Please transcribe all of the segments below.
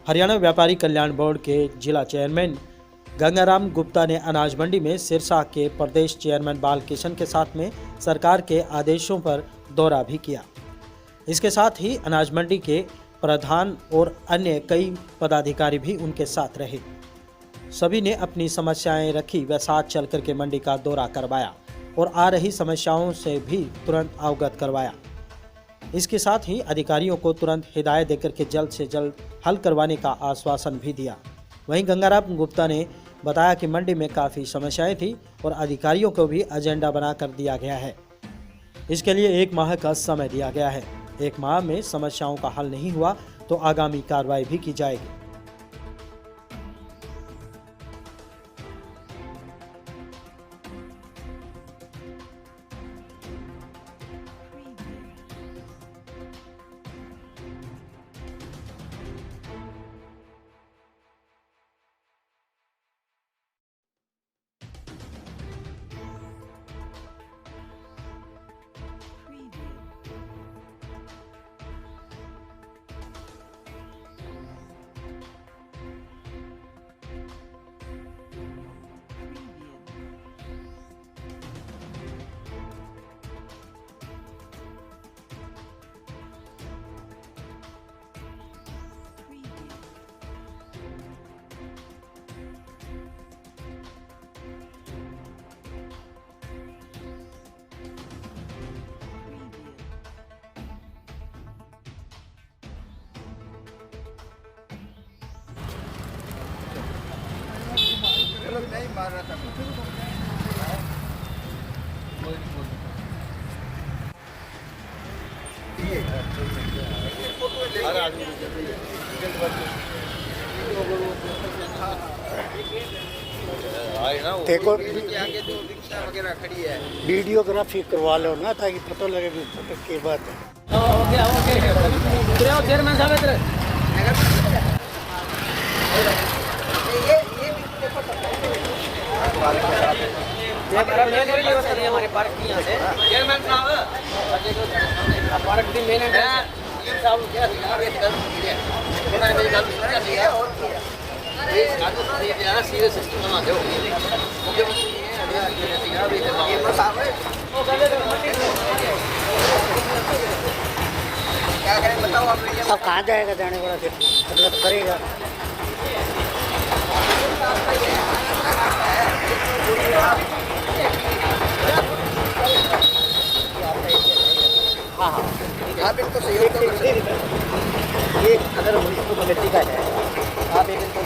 हरियाणा व्यापारी कल्याण बोर्ड के जिला चेयरमैन गंगाराम गुप्ता ने अनाज मंडी में सिरसा के प्रदेश चेयरमैन बालकिशन के साथ में सरकार के आदेशों पर दौरा भी किया। इसके साथ ही अनाज मंडी के प्रधान और अन्य कई पदाधिकारी भी उनके साथ रहे। सभी ने अपनी समस्याएं रखी व साथ चल कर के मंडी का दौरा करवाया और आ रही समस्याओं से भी तुरंत अवगत करवाया। इसके साथ ही अधिकारियों को तुरंत हिदायत देकर के जल्द से जल्द हल करवाने का आश्वासन भी दिया। वहीं गंगाराम गुप्ता ने बताया कि मंडी में काफ़ी समस्याएं थी और अधिकारियों को भी एजेंडा बना कर दिया गया है। इसके लिए 1 माह का समय दिया गया है। 1 माह में समस्याओं का हल नहीं हुआ तो आगामी कार्रवाई भी की जाएगी। नहीं मार रहा था। देखो आगे जो रिक्शा वगैरह खड़ी है वीडियोग्राफी करवा लो ना ताकि पता लगे भी फोटो की बात है। चेयरमैन साहब इधर हमारे पार्क की यहाँ से चेयरमैन साहब पार्क की मेन सीरियस सिस्टम बना दो। क्या करें बताओ आप। अब कहाँ जाएगा जाने वाला फिर मतलब करेगा। हाँ हाँ आप इनको सहयोग कर सकते हैं। ये अगर मुनिसिपल कमेटी का है आप एक इनको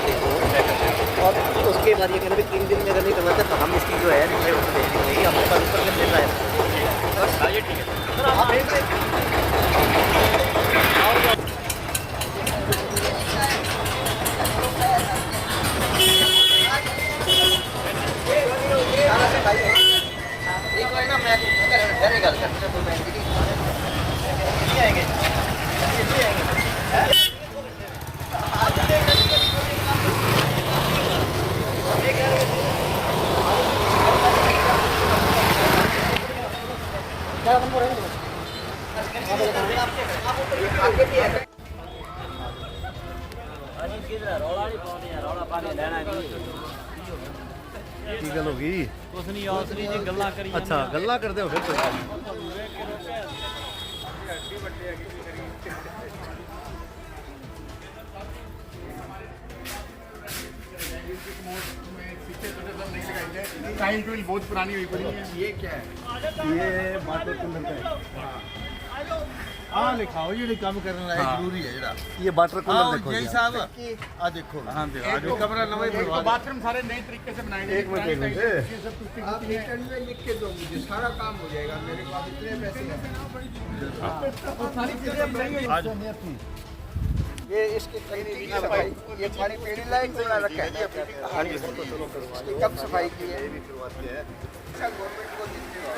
देखो और उसके बाद ये कहना भी 3 दिन में अगर नहीं करवाते तो हम इसकी जो है हमारे पास ऊपर में देना है। ये ठीक है सर आप एक बार ना मैं घर गल करता हूं मैं की गल हो गई कुछ नहीं आसरी जी गल्ला करी। अच्छा गल्ला करते हो फिर कोई टाइम टेबल बहुत पुरानी हुई पड़ी है। ये क्या है? ये वाटर कूलर का है। हाँ लिखाओ ये काम करना है जरूरी है जरा। ये वाटर कूलर देखो जय जी साहब आ देखो हाँ देखो कमरा नवा बाथरूम सारे नए तरीके से बनाए गए। एक मिनट एक मिनट आप रिटर्न में लिख के दो मुझे सारा काम हो जाएगा। मेरे पास इतने पैसे हैं। सारी चीजें बनाई हुई हैं। ये इसकी तकनीकी सफाई ये हमारी पेड़ी लायक बना रखा है जी अपने। इसकी कब सफाई की है? अच्छा गवर्नमेंट को देते हो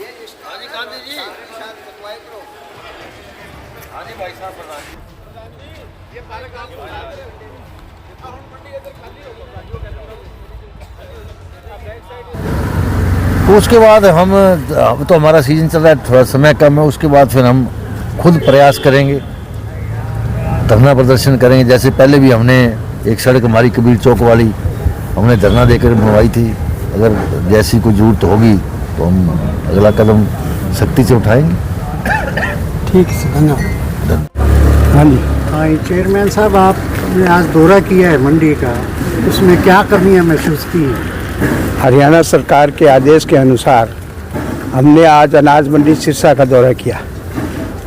ये हाँ जी गांधी जी निशान बनवाए करो। हाँ जी भाई साहब प्रधान जी ये पार्क आप हम मंडी इधर खाली हो गया बैक साइड तो उसके बाद हम तो हमारा सीजन चल रहा है, थोड़ा समय कम है, उसके बाद फिर हम खुद प्रयास करेंगे, धरना प्रदर्शन करेंगे। जैसे पहले भी हमने एक सड़क हमारी कबीर चौक वाली हमने धरना देकर बनवाई थी, अगर जैसी कोई जरूरत होगी तो हम अगला कदम सख्ती से उठाएंगे। ठीक है, धन्यवाद। हाँ जी। हाँ, चेयरमैन साहब, आपने आज दौरा किया है मंडी का, उसमें क्या कमियां महसूस की है? हरियाणा सरकार के आदेश के अनुसार हमने आज अनाज मंडी सिरसा का दौरा किया।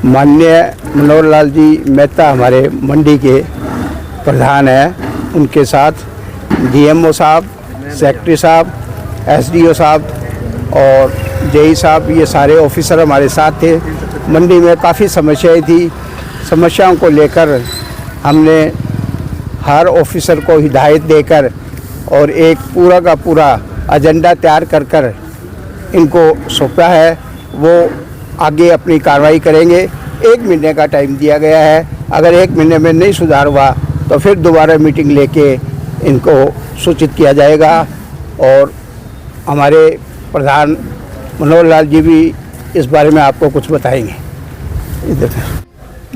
माननीय मनोहर लाल जी मेहता हमारे मंडी के प्रधान हैं, उनके साथ डीएमओ साहब, सेक्रेटरी साहब, एसडीओ साहब और जेई साहब, ये सारे ऑफिसर हमारे साथ थे। मंडी में काफ़ी समस्याएं थी, समस्याओं को लेकर हमने हर ऑफिसर को हिदायत देकर और एक पूरा का पूरा एजेंडा तैयार कर इनको सौंपा है। वो आगे अपनी कार्रवाई करेंगे। 1 महीने का टाइम दिया गया है, अगर 1 महीने में नहीं सुधार हुआ तो फिर दोबारा मीटिंग लेके इनको सूचित किया जाएगा। और हमारे प्रधान मनोहर लाल जी भी इस बारे में आपको कुछ बताएंगे।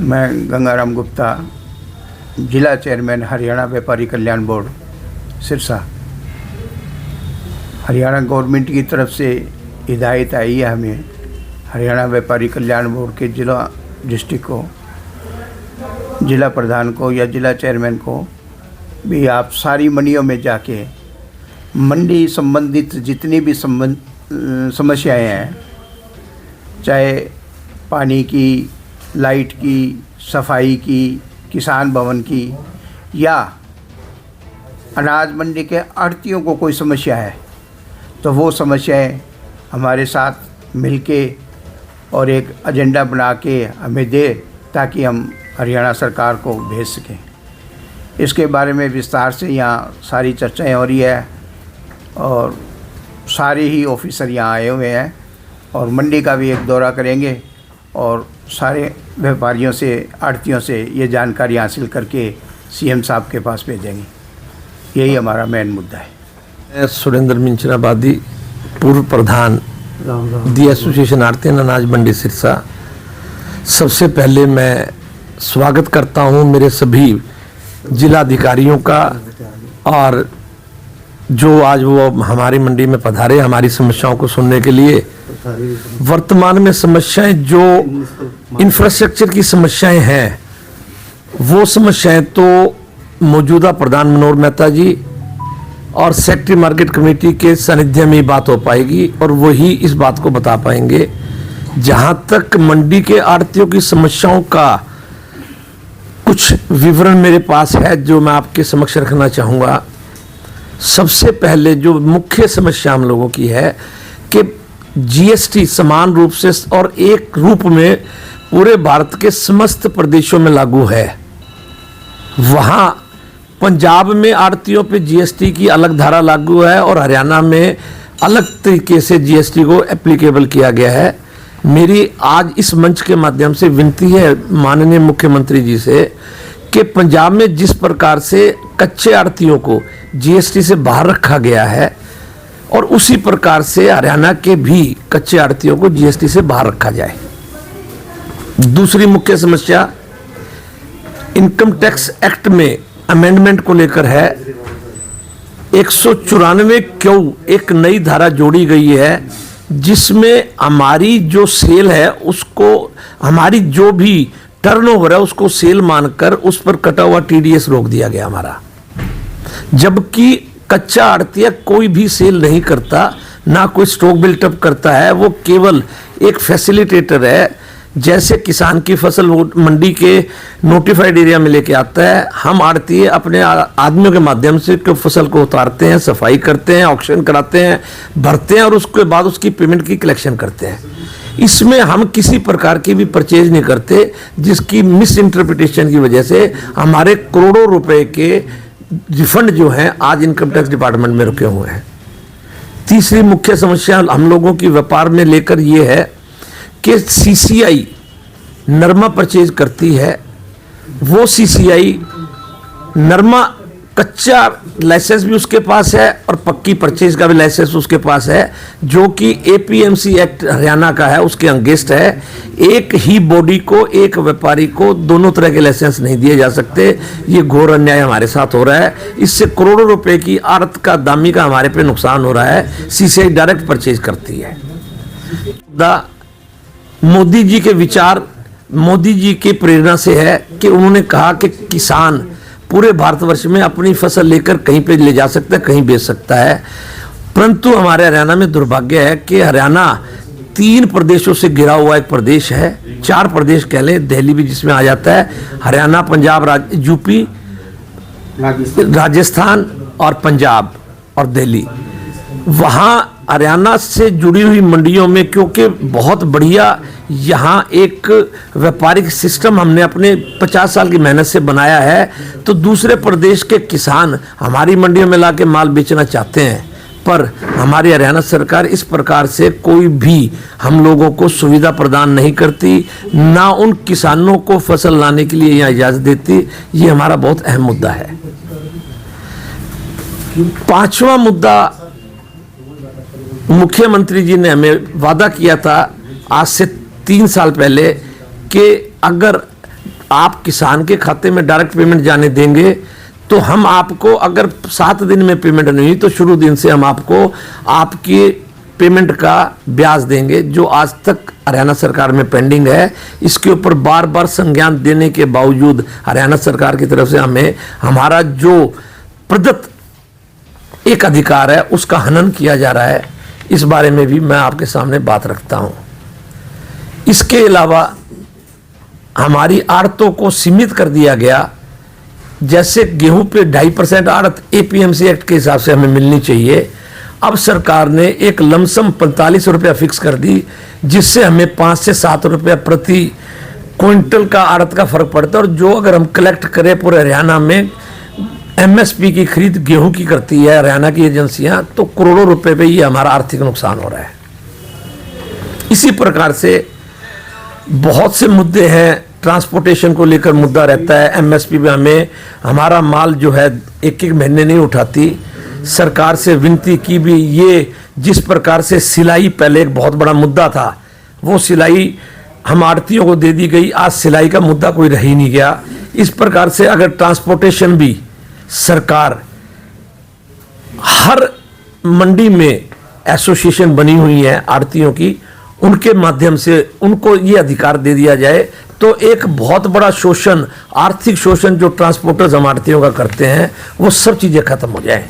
मैं गंगाराम गुप्ता, जिला चेयरमैन हरियाणा व्यापारी कल्याण बोर्ड सिरसा। हरियाणा गवर्नमेंट की तरफ से हिदायत आई है हमें, हरियाणा व्यापारी कल्याण बोर्ड के जिला डिस्ट्रिक्ट को, जिला प्रधान को या जिला चेयरमैन को भी आप सारी मंडियों में जाके मंडी संबंधित जितनी भी समस्याएं हैं, चाहे पानी की, लाइट की, सफाई की, किसान भवन की या अनाज मंडी के आढ़तियों को कोई समस्या है तो वो समस्याएं हमारे साथ मिलके और एक एजेंडा बना के हमें दे, ताकि हम हरियाणा सरकार को भेज सकें। इसके बारे में विस्तार से यहाँ सारी चर्चाएं हो रही है और सारे ही ऑफिसर यहाँ आए हुए हैं और मंडी का भी एक दौरा करेंगे और सारे व्यापारियों से, आढ़तियों से ये जानकारी हासिल करके सीएम साहब के पास भेजेंगे। यही हमारा मेन मुद्दा है। सुरेंद्र मिंचराबादी, पूर्व प्रधान दी एसोसिएशन आढ़ती अनाज मंडी सिरसा। सबसे पहले मैं स्वागत करता हूं मेरे सभी जिलाधिकारियों का, और जो आज वो हमारी मंडी में पधारे हमारी समस्याओं को सुनने के लिए। वर्तमान में समस्याएं जो इंफ्रास्ट्रक्चर की समस्याएं हैं, वो समस्याएं तो मौजूदा प्रधान मनोहर मेहता जी और सेक्रेटरी मार्केट कमेटी के सानिध्य में बात हो पाएगी और वही इस बात को बता पाएंगे। जहां तक मंडी के आढ़तियों की समस्याओं का कुछ विवरण मेरे पास है जो मैं आपके समक्ष रखना चाहूँगा। सबसे पहले जो मुख्य समस्या हम लोगों की है कि जीएसटी समान रूप से और एक रूप में पूरे भारत के समस्त प्रदेशों में लागू है। वहाँ पंजाब में आढ़तियों पे जीएसटी की अलग धारा लागू है और हरियाणा में अलग तरीके से जीएसटी को एप्लीकेबल किया गया है। मेरी आज इस मंच के माध्यम से विनती है माननीय मुख्यमंत्री जी से कि पंजाब में जिस प्रकार से कच्चे आढ़तियों को जीएसटी से बाहर रखा गया है और उसी प्रकार से हरियाणा के भी कच्चे आढ़तियों को जीएसटी से बाहर रखा जाए। दूसरी मुख्य समस्या इनकम टैक्स एक्ट में अमेंडमेंट को लेकर है। 194 क्यों एक नई धारा जोड़ी गई है जिसमें हमारी जो सेल है उसको, हमारी जो भी टर्नओवर है उसको सेल मानकर उस पर कटा हुआ टीडीएस रोक दिया गया हमारा। जबकि कच्चा आढ़तिया कोई भी सेल नहीं करता, ना कोई स्टॉक बिल्टअप करता है, वो केवल एक फैसिलिटेटर है। जैसे किसान की फसल मंडी के नोटिफाइड एरिया में लेके आता है, हम आढ़ती अपने आदमियों के माध्यम से फसल को उतारते हैं, सफाई करते हैं, ऑक्शन कराते हैं, भरते हैं और उसके बाद उसकी पेमेंट की कलेक्शन करते हैं। इसमें हम किसी प्रकार की भी परचेज नहीं करते, जिसकी मिस इंटरप्रिटेशन की वजह से हमारे करोड़ों रुपए के रिफंड जो हैं आज इनकम टैक्स डिपार्टमेंट में रुके हुए हैं। तीसरी मुख्य समस्या हम लोगों की व्यापार में लेकर ये है कि सीसीआई नरमा परचेज करती है, वो सीसीआई नरमा कच्चा लाइसेंस भी उसके पास है और पक्की परचेज का भी लाइसेंस उसके पास है, जो कि एपीएमसी एक्ट हरियाणा का है, उसके अगेंस्ट है। एक ही बॉडी को, एक व्यापारी को दोनों तरह के लाइसेंस नहीं दिए जा सकते। ये घोर अन्याय हमारे साथ हो रहा है। इससे करोड़ों रुपए की आड़त का, दामी का हमारे पे नुकसान हो रहा है। सीसीआई डायरेक्ट परचेज करती है। मोदी जी के विचार, मोदी जी की प्रेरणा से है कि उन्होंने कहा कि किसान पूरे भारतवर्ष में अपनी फसल लेकर कहीं पे ले जा सकता है, कहीं बेच सकता है। परंतु हमारे हरियाणा में दुर्भाग्य है कि हरियाणा 3 प्रदेशों से घिरा हुआ एक प्रदेश है, 4 प्रदेश कह लें, दिल्ली भी जिसमें आ जाता है। हरियाणा, पंजाब, यूपी, राजस्थान और पंजाब और दिल्ली। वहाँ हरियाणा से जुड़ी हुई मंडियों में, क्योंकि बहुत बढ़िया यहाँ एक व्यापारिक सिस्टम हमने अपने 50 साल की मेहनत से बनाया है, तो दूसरे प्रदेश के किसान हमारी मंडियों में लाके माल बेचना चाहते हैं। पर हमारी हरियाणा सरकार इस प्रकार से कोई भी हम लोगों को सुविधा प्रदान नहीं करती, ना उन किसानों को फसल लाने के लिए यहाँ इजाज़त देती। ये हमारा बहुत अहम मुद्दा है। 5वां मुद्दा, मुख्यमंत्री जी ने हमें वादा किया था आज से 3 साल पहले कि अगर आप किसान के खाते में डायरेक्ट पेमेंट जाने देंगे तो हम आपको, अगर 7 दिन में पेमेंट नहीं हुई तो शुरू दिन से हम आपको आपकी पेमेंट का ब्याज देंगे, जो आज तक हरियाणा सरकार में पेंडिंग है। इसके ऊपर बार बार संज्ञान देने के बावजूद हरियाणा सरकार की तरफ से हमें हमारा जो प्रदत्त एक अधिकार है उसका हनन किया जा रहा है। इस बारे में भी मैं आपके सामने बात रखता हूं। इसके अलावा हमारी आड़तों को सीमित कर दिया गया। जैसे गेहूं पे 2.5% आड़त एपीएमसी एक्ट के हिसाब से हमें मिलनी चाहिए, अब सरकार ने एक लमसम 45 रुपया फिक्स कर दी, जिससे हमें 5 से 7 रुपया प्रति क्विंटल का आड़त का फर्क पड़ता है। और जो अगर हम कलेक्ट करें पूरे हरियाणा में, एमएसपी की खरीद गेहूं की करती है हरियाणा की एजेंसियां, तो करोड़ों रुपए पे ये हमारा आर्थिक नुकसान हो रहा है। इसी प्रकार से बहुत से मुद्दे हैं। ट्रांसपोर्टेशन को लेकर मुद्दा रहता है। एमएसपी में हमें हमारा माल जो है 1-1 महीने नहीं उठाती। सरकार से विनती की भी, ये जिस प्रकार से सिलाई पहले एक बहुत बड़ा मुद्दा था, वो सिलाई हम आड़तियों को दे दी गई। आज सिलाई का मुद्दा कोई रह ही नहीं गया। इस प्रकार से अगर ट्रांसपोर्टेशन भी सरकार, हर मंडी में एसोसिएशन बनी हुई है आड़तियों की, उनके माध्यम से उनको ये अधिकार दे दिया जाए तो एक बहुत बड़ा शोषण, आर्थिक शोषण जो ट्रांसपोर्टर्स हम आड़तियों का करते हैं, वो सब चीज़ें खत्म हो जाएं।